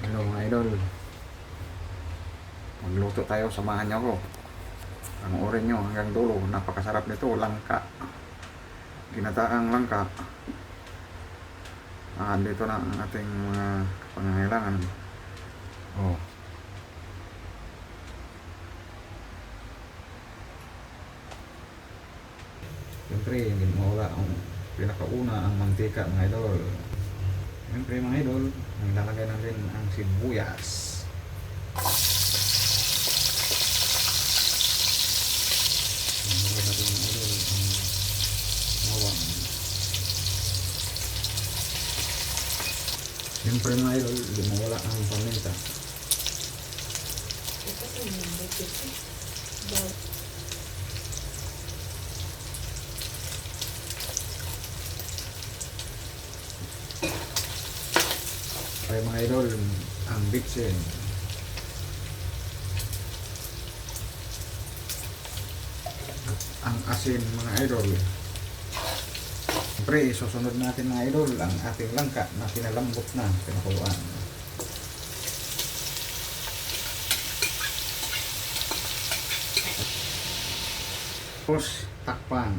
Hello mga idol, magluto tayo, samahan niyo ako. Panoorin nyo hanggang dulo, napakasarap nito, langka, ginataang langka. Dito na ang ating mga pangangailangan. Oh. Siyempre, hindi mawala ang pinakauna, ang mantika mga idol. Siyempre mga idol, nilalagay natin ang sibuyas. Nilalagay natin mga idol ang bawang. Siyempre mga idol, hindi mawala ang paminta. Kaya mga idol, ang bitsin. At ang asin mga idol. Siyempre, susunod natin mga idol ang ating langka na pinalambot na, pinakuluan. Tapos, takpan.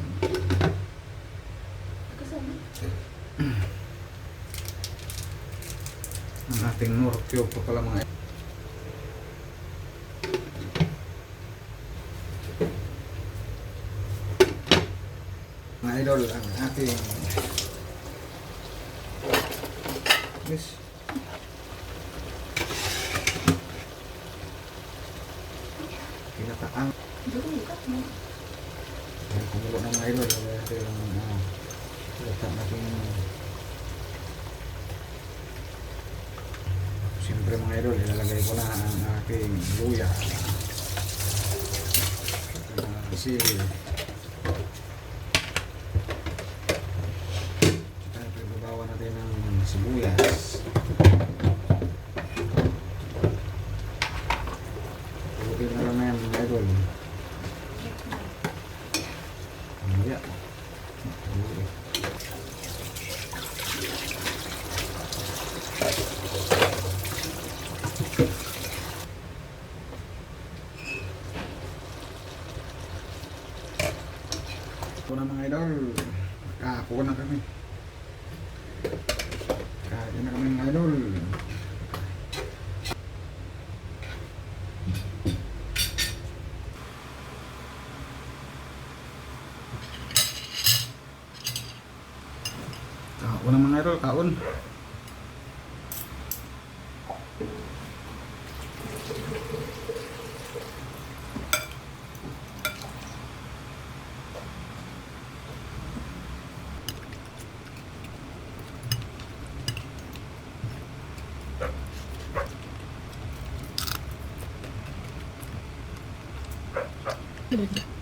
Ang ating nor cube pa pala mga idol, ang ating pinataang kumulo ng mga idol. Ito yung lata natin. Siyempre mga idol, ilalagay ko na ang aking luya, kasi babawa natin ng sibuyas. Tulugin na lang yan mga idol. Mamaya ito na mga idol, kakakuha na kami. Kakain na kami mga idol. Kaon na mga idol, kaon. Good.